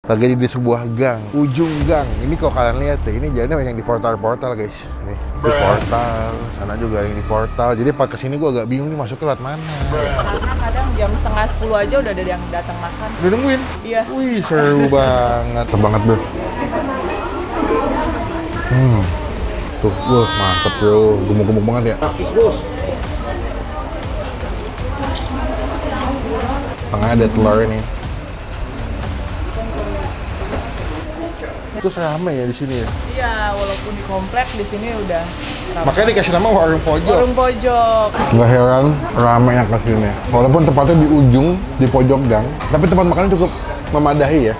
Lagi di sebuah gang, ujung gang. Ini kalau kalian lihat ya, ini jalannya yang di portal-portal guys. Nih, di portal, sana juga ada yang di portal. Jadi pas kesini gue agak bingung nih masuknya lewat mana. Karena kadang jam 9:30 aja udah ada yang datang makan. Udah nungguin? Iya. Wih, seru banget. Mantap banget bro. Tuh, wah mantep bro. Gemuk-gemuk banget ya. Habis bos. Tengah ada telur ini. Terus rame ya di sini ya? Iya, walaupun di komplek di sini udah rame. Makanya dikasih nama warung pojok. Warung pojok. Nggak heran rame yang kesini. Walaupun tempatnya di ujung, di pojok gang, tapi tempat makannya cukup memadahi ya.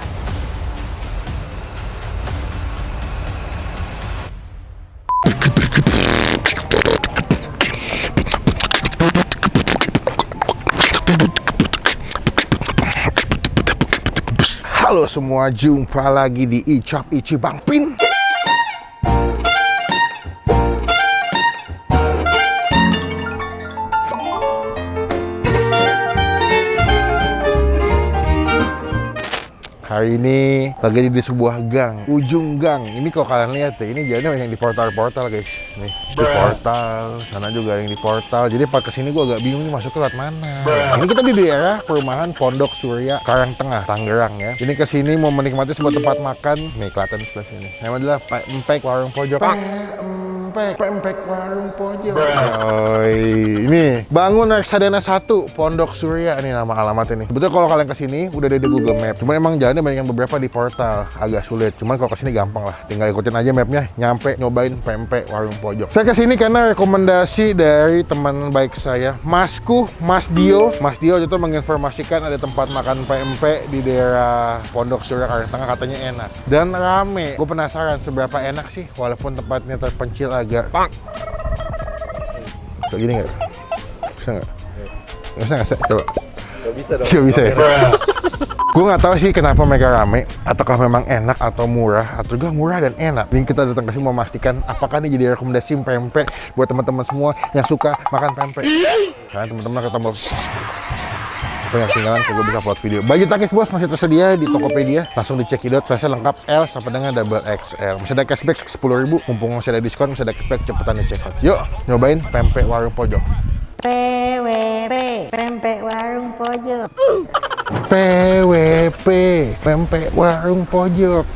Halo semua, jumpa lagi di Icap Ici Bang Pin. Hari ini lagi di sebuah gang, ujung gang. Ini kalau kalian lihat ya, ini jalannya yang di portal-portal guys. Nih, di portal, sana juga ada yang di portal. Jadi pas kesini gue agak bingung nih masuknya lewat mana. Ini kita di daerah perumahan Pondok Surya, Karangtengah, Tangerang ya. Ini kesini mau menikmati sebuah tempat makan. Nih kelihatan sebelah sini. Namanya adalah Pempek Warung Pojok. Pempek Warung Pojok. Ini bangun Reksadana 1 Pondok Surya. Ini nama alamat ini. Betul kalau kalian kesini udah ada di Google Map. Cuman emang jalannya banyak yang beberapa di portal, agak sulit. Cuman kalau kesini gampang lah. Tinggal ikutin aja mapnya, nyampe nyobain Pempek Warung Pojok. Saya kesini karena rekomendasi dari teman baik saya, Masku, Mas Dio. Mas Dio itu menginformasikan ada tempat makan pempek di daerah Pondok Surya, Karangtengah, katanya enak dan rame. Gue penasaran seberapa enak sih, walaupun tempatnya terpencil agak. Kayak gini nggak? Bisa nggak? Nggak bisa. Coba. Gak bisa dong. Gak bisa ya? Gue nggak tahu sih kenapa mereka rame, ataukah memang enak atau murah, atau juga murah dan enak. Ini kita datang ke sini memastikan apakah ini jadi rekomendasi pempek buat teman-teman semua yang suka makan pempek. Karena teman-teman ketemu supaya yang ketinggalan kalau gue bisa upload video. Baju takis bos masih tersedia di Tokopedia, langsung di cekidot. Size lengkap L sampai dengan double XL. Masih ada cashback 10.000, mumpung masih ada diskon, masih ada cashback, cepetan di check out. Yuk, nyobain Pempek Warung Pojok. PWP, Pempek Warung Pojok. PWP, Pempek Warung Pojok.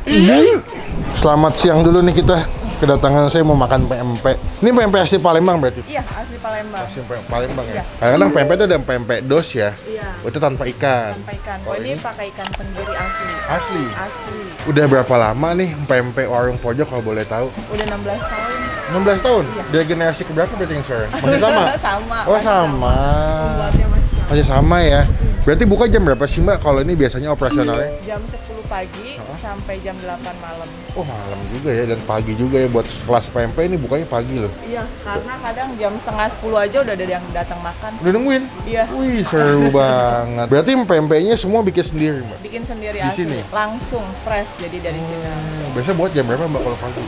Selamat siang dulu nih kita. Kedatangan saya mau makan pempek. Ini pempek asli Palembang berarti? Iya, asli Palembang. Asli Palembang ya? Iya. Kadang-kadang pempek itu ada pempek dos ya? Iya. Itu tanpa ikan? Tanpa ikan. Oh, Ini ini pakai ikan tenggiri asli. asli? Asli. Udah berapa lama nih pempek Warung Pojok kalau boleh tahu? Udah 16 tahun. 16 tahun? Iya. Dari generasi keberapa berarti yang sekarang? Masih sama? Sama. Oh masih sama. Pembuatnya masih sama. Masih sama ya? Berarti buka jam berapa sih mbak kalau ini biasanya operasionalnya? Jam 10 pagi sampai jam 8 malam. Oh malam juga ya, dan pagi juga ya buat kelas pempek ini bukanya pagi loh. Iya, karena kadang jam 9:30 aja udah ada yang datang makan. Udah nungguin? Iya. Wih seru banget. Berarti pempeknya semua bikin sendiri mbak? Bikin sendiri Di asli. sini? Langsung fresh jadi dari sini langsung. Biasanya buat jam berapa mbak kalau pagi?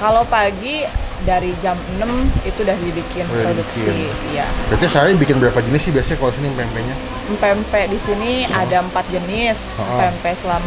Kalau pagi dari jam 6 itu udah dibikin Udah produksi. dibikin. Iya. Berarti sehari bikin berapa jenis sih biasanya kalau sini pempeknya? Pempek di sini ada 4 jenis. Pempek selam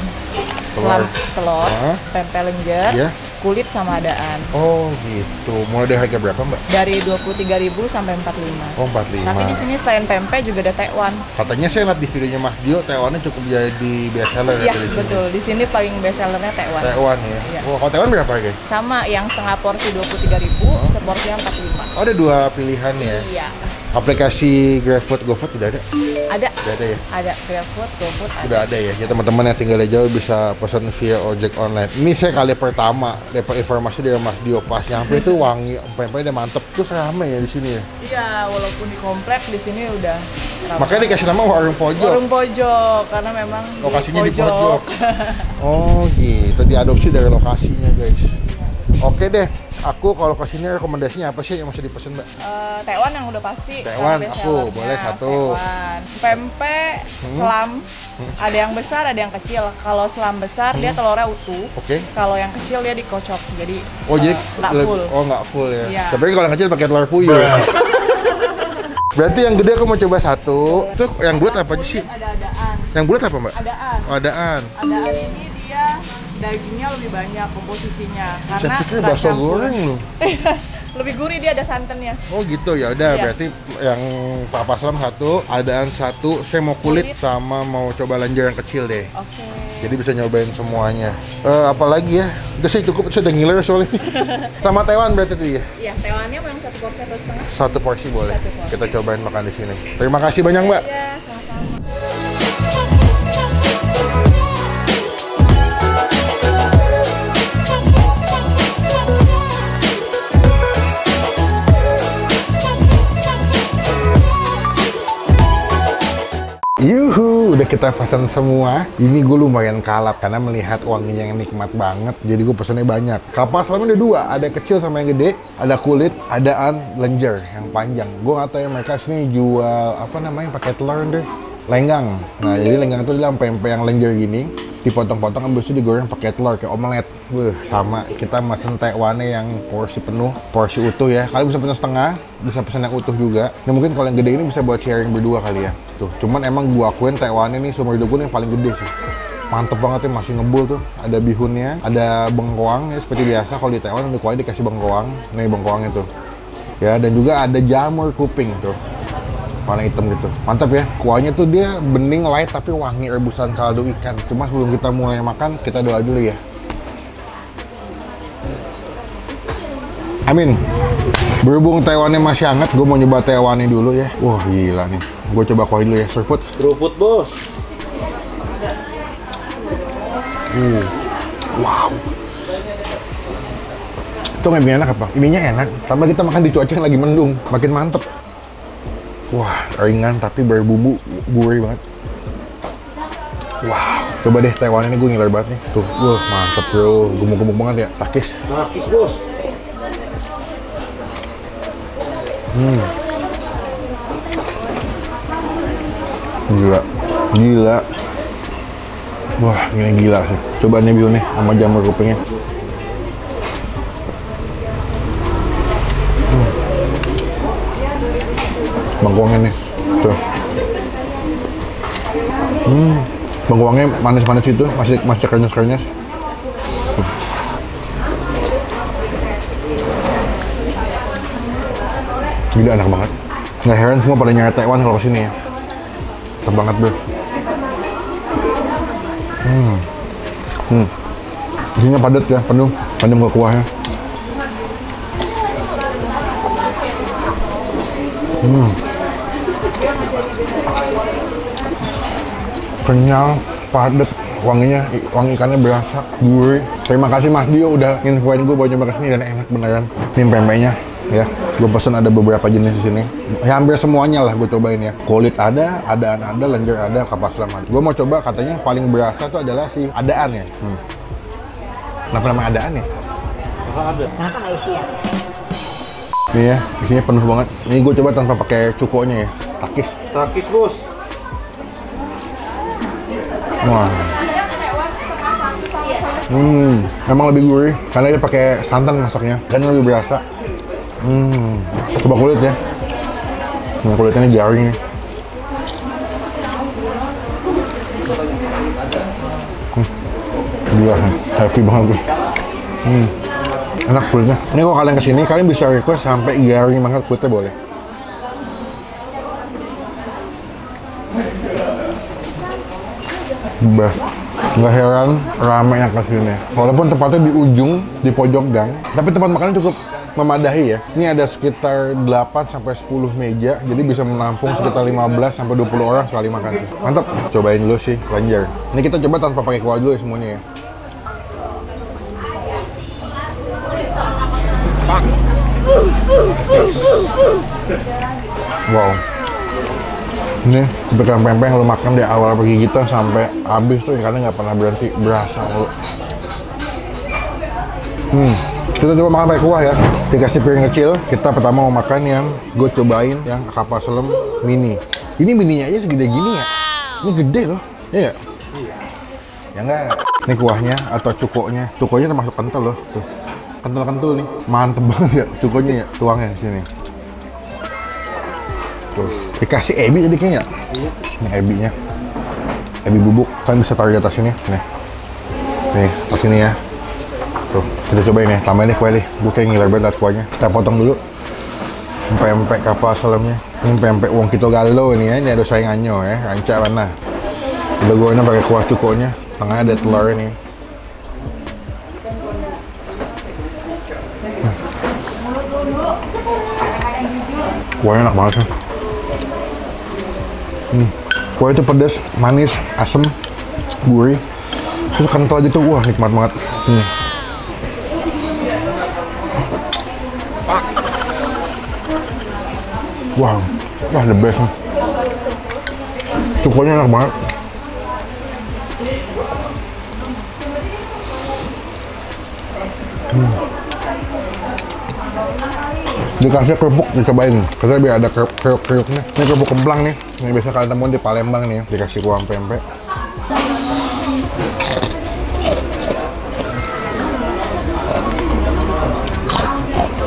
telur, Heeh. pempek lenjer, Iya. kulit sama adaan. Oh gitu. Mulai dari harga berapa mbak? Dari 23.000 sampai 45. Oh 45. Tapi di sini selain pempek juga ada tekwan. Katanya saya lihat di videonya Mas Dio, Taiwannya cukup jadi best seller Iya, ya di sini. betul. Di sini paling best sellernya tekwan. Taiwan ya. Iya. Oh, kalau Taiwan berapa harga? Sama yang setengah porsi 23.000, seporsinya 45. Oh, ada dua pilihan ya. Iya. Aplikasi GrabFood, GoFood sudah ada? Ada. Sudah ada ya? Ada GrabFood, GoFood ada. Sudah ada ya. Ya teman-teman yang tinggal di jauh bisa pesan via ojek online. Ini saya kali pertama dapat informasi dari Mas Dio, pas nyampe itu wangi, pempeknya mantep. Terus rame ya di sini ya. Iya, walaupun di komplek di sini udah ramai. Makanya dikasih nama Warung Pojok. Warung pojok karena memang Lokasinya di pojok. Oh gitu, diadopsi dari lokasinya guys. Oke deh, aku kalau kesini rekomendasinya apa sih yang masih dipesan mbak? Tekwan yang udah pasti. Tekwan, best aku sellernya. boleh satu. Tekwan. Pempek, selam, ada yang besar, ada yang kecil. Kalau selam besar dia telurnya utuh. Oke. Kalau yang kecil dia dikocok, jadi Oh jadi nggak full. Oh nggak full ya. Iya. Tapi kalau yang kecil pakai telur puyuh. Berarti yang gede aku mau coba satu. Itu yang bulat apa aja sih? Ada adaan. Yang bulat apa mbak? Adaan. Oh, adaan. Adaan ini dia dagingnya lebih banyak komposisinya Saya karena pikir nggak bakso campur. goreng loh. Lebih gurih, dia ada santannya. Oh gitu, ya udah. Iya. Berarti yang Papa Slam satu, adaan satu. Saya mau kulit sama mau coba lenjer yang kecil deh. Oke. Jadi bisa nyobain semuanya. Apalagi ya? Udah sih cukup, saya udah ngiler soalnya. Sama Taiwan berarti tuh ya? Iya, tewannya memang 1 porsi atau setengah. Satu porsi boleh. Satu porsi. Kita cobain makan di sini. Terima kasih banyak, Mbak. Iya, sama-sama. Yuhu, udah kita pesan semua. Ini gue lumayan kalap karena melihat wanginya yang nikmat banget. Jadi gue pesannya banyak. Kapal selamnya ada dua, ada yang kecil sama yang gede. Ada kulit, adaan lenjer yang panjang. Gue nggak tahu ya mereka sini jual apa namanya pakai telur deh. Lenggang. Nah jadi lenggang itu adalah pempek yang lenjer gini. Dipotong-potong habis itu digoreng pakai telur kayak omelet. Sama kita mesen tekwane yang porsi penuh, porsi utuh ya. Kalian bisa pesan setengah, bisa pesan yang utuh juga. Nah mungkin kalau yang gede ini bisa buat sharing berdua kali ya. Tuh, cuman emang gua akuin tekwane ini seumur hidup gue yang paling gede sih. Mantep banget ya, masih ngebul tuh. Ada bihunnya, ada bengkoang ya seperti biasa. Kalau di Taiwan di kuahnya dikasih bengkoang. Nih bengkoangnya tuh. Ya dan juga ada jamur kuping tuh. Warna hitam gitu, mantap ya. Kuahnya tuh dia bening light tapi wangi rebusan kaldu ikan. Cuma sebelum kita mulai makan, kita doa dulu ya. Amin. Berhubung Taiwannya masih hangat, gue mau nyoba Taiwannya dulu ya. Wah gila nih. Gue coba kuah dulu ya, seruput. Keruput bos. Wow. Itu nggak bikin enak apa? Ininya enak. Tambah kita makan di cuaca yang lagi mendung, makin mantep. Wah, ringan tapi berbumbu gurih banget. Wow, coba deh Taiwan ini gue ngiler banget nih. Tuh, wah mantep bro, gemuk-gemuk banget ya, takis. Nakis bos. Gila, gila. Wah, ini gila sih. Coba nih bihunnya sama jamur kupingnya. Bengkoangnya nih, tuh. Bengkoangnya manis-manis itu, masih krenyes-krenyes. Gila enak banget. Nggak heran semua pada nyari Taiwan kalau kesini ya. Mantap banget bro. Isinya padat ya, penuh ke kuahnya. Kenyal, padat, wanginya, wangi ikannya berasa, gurih. Terima kasih Mas Dio udah infoin gue buat nyoba kesini dan enak beneran. Ini pempeknya, ya. Gue pesen ada beberapa jenis di sini. Ya, hampir semuanya lah gue cobain ya. Kulit ada, adaan ada, lenjer ada, kapas selam ada. Gue mau coba katanya paling berasa tuh adalah si adaan ya. Kenapa namanya adaan ya? Ada. Nih ya, isinya penuh banget. Ini gue coba tanpa pakai cukonya ya. Takis. Nakis bos. Wah. Emang lebih gurih karena dia pakai santan masaknya. Dan lebih berasa. Coba kulit ya. Nah, kulitnya ini garing nih. Gila, happy banget gue. Enak kulitnya. Ini kalau kalian kesini, kalian bisa request sampai garing banget kulitnya boleh. Best. Nggak heran ramai yang kesini. Walaupun tempatnya di ujung, di pojok gang, tapi tempat makannya cukup memadahi ya. Ini ada sekitar 8-10 meja, jadi bisa menampung sekitar 15-20 orang sekali makan. Mantap. Cobain dulu sih lenjer. Ini kita coba tanpa pakai kuah dulu ya semuanya ya. Wow. Ini seperti pempek yang lo makan di awal pergi kita sampai habis tuh ikannya nggak pernah berhenti, berasa lo. Kita coba makan pakai kuah ya. Dikasih piring kecil. Kita pertama mau makan yang gue cobain yang kapal selam mini. Ini mininya aja segede gini ya. Ini gede loh. Iya. Ya enggak. Ini kuahnya atau cukonya. Cukonya termasuk kental loh. Tuh. Kental-kental nih. Mantep banget ya cukonya ya. Tuangnya di sini. Tuh. Dikasih ebi tadi kayaknya. Ini ebinya. Ebi bubuk. Kalian bisa taruh di atas sini. Nih. Nih, tas ini ya. Tuh, kita cobain ya. Tambahin nih kue nih. Gue kayak ngiler banget kuahnya. Kita potong dulu. Pempek kapal selamnya. Ini pempek wong Kito Galo nih ya. Ini ada saingannya ya. Rancak mana? Udah gue ini pakai kuah cukonya. Tengahnya ada telur ini. Kuahnya enak banget sih. Kuah itu pedas, manis, asem, gurih, terus kental gitu. Wah, nikmat banget. Wah, the best nih. Cukonya enak banget. Dikasih kerupuk, dicobain. Karena biar ada kriuk-kriuknya. Ini kerupuk kemplang nih. Ini biasa kalian temuin di Palembang nih. Dikasih kuah pempek.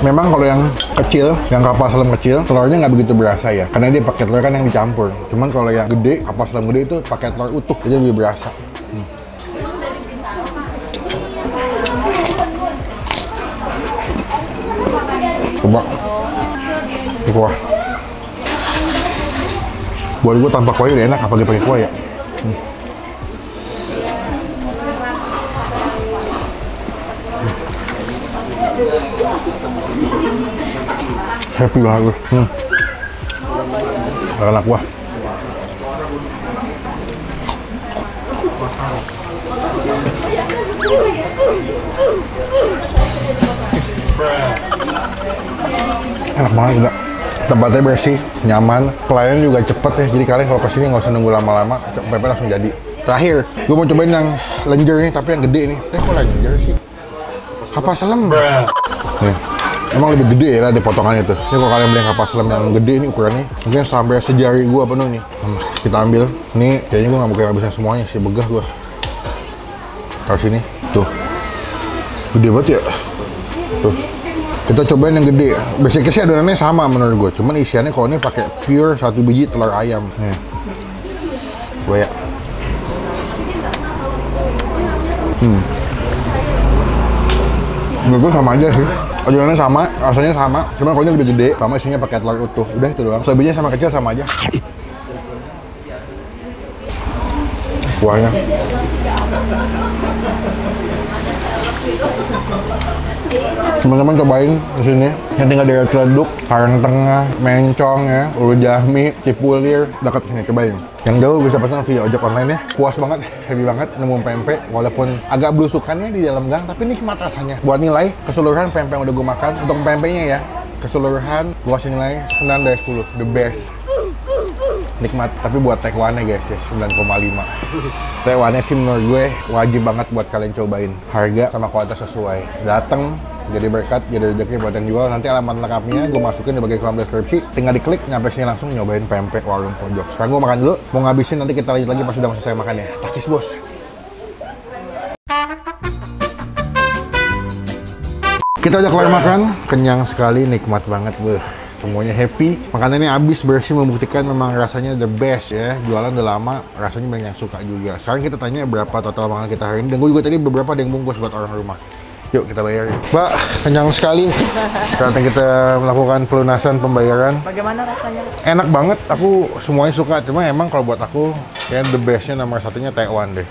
Memang kalau yang kecil, yang kapal selam kecil, telurnya nggak begitu berasa ya. Karena dia pakai telur kan yang dicampur. Cuman kalau yang gede, kapal selam gede itu pakai telur utuh. Jadi lebih berasa. Coba. Ini kuah. Buat gue tanpa kuah udah enak, apalagi pakai kuah ya. Happy banget gue. Enak kuah. Enak banget juga. Tempatnya bersih, nyaman, pelayanan juga cepet ya. Jadi kalian kalau kesini nggak usah nunggu lama-lama, pempek langsung jadi. Terakhir, gue mau cobain yang lenjer nih, tapi yang gede nih. Tapi kok lenjer sih? Kapal selam. Nih, emang lebih gede ya di potongannya tuh. Ini kalau kalian beli yang kapal selam yang gede ini ukurannya, mungkin sampai sejari gue penuh nih. Kita ambil. Nih, kayaknya gue nggak mungkin habisin semuanya sih, begah gue. Taruh sini, tuh. Gede banget ya. Tuh. Kita cobain yang gede. Basicnya sih adonannya sama menurut gue. Cuman isiannya kalau ini pakai pure 1 biji telur ayam. Nih. Coba ya. Menurut gue sama aja sih. Adonannya sama, rasanya sama. Cuma kalau ini lebih gede, sama isinya pakai telur utuh. Udah itu doang. Selebihnya sama kecil sama aja. Kuahnya. Teman-teman cobain di sini. Yang tinggal daerah Ciledug, Karangtengah, Mencong ya, Ulu Jami, Cipulir, dekat sini cobain. Yang jauh bisa pesan via ojek online ya. Puas banget, happy banget nemu pempek. Walaupun agak belusukannya di dalam gang, tapi nikmat rasanya. Buat nilai keseluruhan pempek yang udah gue makan, untuk pempeknya ya, keseluruhan gue kasih nilai 9 dari 10, the best. Nikmat, tapi buat takeaway guys ya 9,5. Takeaway sih menurut gue wajib banget buat kalian cobain. Harga sama kualitas sesuai. Dateng jadi berkat, jadi rezeki buat yang jual. Nanti alamat lengkapnya gue masukin di bagian kolom deskripsi. Tinggal diklik, nyampe sini langsung nyobain pempek warung pojok. Sekarang gue makan dulu, mau ngabisin nanti kita lanjut lagi pas sudah selesai makan ya. Takis bos. Kita udah kelar makan, kenyang sekali, nikmat banget beuh. Semuanya happy, makanannya habis bersih, membuktikan memang rasanya the best ya. Jualan udah lama, rasanya banyak yang suka juga. Sekarang kita tanya berapa total makan kita hari ini. Dan gue juga tadi beberapa ada yang bungkus buat orang rumah. Yuk kita bayar. Mbak, kenyang sekali. Saatnya kita melakukan pelunasan pembayaran. Bagaimana rasanya? Enak banget, aku semuanya suka. Cuma emang kalau buat aku, kayak the bestnya nomor satunya Taewan deh.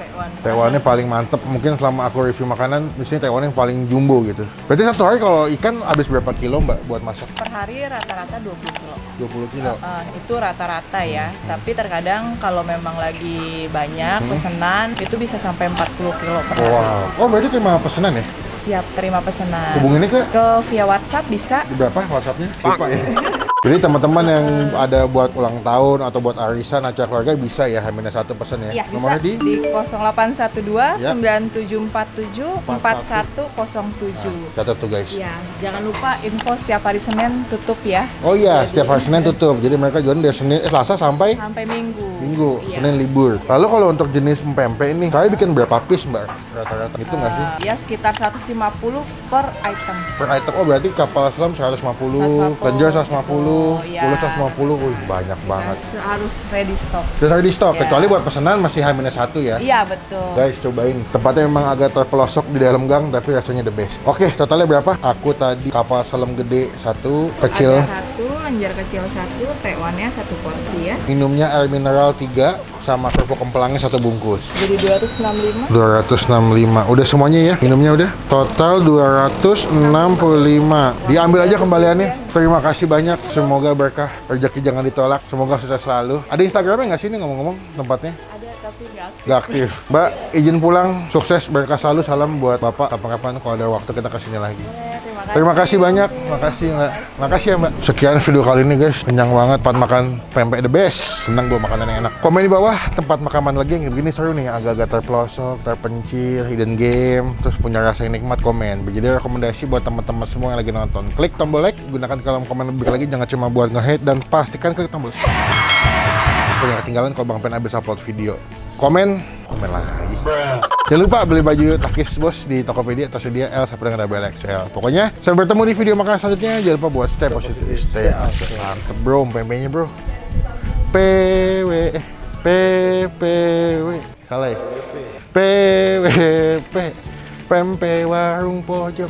Taewannya paling mantep. Mungkin selama aku review makanan, di sini Taewan yang paling jumbo gitu. Berarti satu hari kalau ikan habis berapa kilo mbak buat masak? Per hari rata-rata 20 kilo. 20 kilo? Itu rata-rata ya. Tapi terkadang kalau memang lagi banyak pesanan, itu bisa sampai 40 kilo per hari. Wow. Oh berarti terima pesanan ya? Siap terima pesanan. Hubunginnya ke via WhatsApp bisa. berapa WhatsAppnya? Lupa ya. Jadi teman-teman yang ada buat ulang tahun atau buat arisan acara keluarga bisa ya H-1 pesan ya. Iya, Nomornya bisa di 0812 Ya. 9747 4107. Catat tuh guys. Iya, jangan lupa info setiap hari Senin tutup ya. Oh iya, setiap hari Senin tutup. Jadi mereka jualan dari Selasa sampai Sampai Minggu. Minggu, Iya. Senin libur. Lalu kalau untuk jenis pempek ini, saya bikin berapa piece mbak? Rata-rata gitu nggak sih? Ya sekitar 150 per item. Per item, oh berarti kapal selam 150, 150. lenjer 150, Iya. 150, wih banyak banget. Harus ready stock. Terus ada di stok, Iya. kecuali buat pesanan masih H-1 ya. Iya, betul. Guys, cobain. Tempatnya memang agak terpelosok di dalam gang, tapi rasanya the best. Oke, totalnya berapa? Aku tadi kapal selam gede 1, kecil. Ada 1, lenjer kecil 1, tewannya 1 porsi ya. Minumnya air mineral 3, sama kerupuk kempelangnya 1 bungkus. Jadi 265. 265. Udah semuanya ya? Minumnya udah? Total 265. Diambil aja kembaliannya. Terima kasih banyak. Semoga berkah. Rezeki jangan ditolak. Semoga sukses selalu. Ada Instagramnya nggak sih ini ngomong-ngomong tempatnya? Ada tapi Nggak aktif. Mbak, izin pulang. Sukses, berkah selalu. Salam buat Bapak. Kapan-kapan kalau ada waktu kita kesini lagi. Terima kasih banyak. Makasih Mbak. Makasih ya Mbak. Sekian video kali ini guys. Kenyang banget. Tempat makan pempek the best. Senang gue makanan yang enak. Komen di bawah tempat makan lagi yang begini seru nih. Agak-agak terpelosok, terpencil, hidden game. Terus punya rasa yang nikmat, komen. Jadi rekomendasi buat teman-teman semua yang lagi nonton. Klik tombol like. Gunakan kolom komen lebih lagi. Jangan cuma buat nge-hate. Dan pastikan klik tombol subscribe. Jangan ketinggalan kalau Bang Pen habis upload video. Komen lagi. Jangan lupa beli baju Takis Bos di Tokopedia, tersedia L sampai dengan double XL. Pokoknya sampai bertemu di video makan selanjutnya. Jangan lupa buat stay positif, stay asik. Mantep bro, pempeknya bro. PWP salah ya? PWP pempek warung pojok.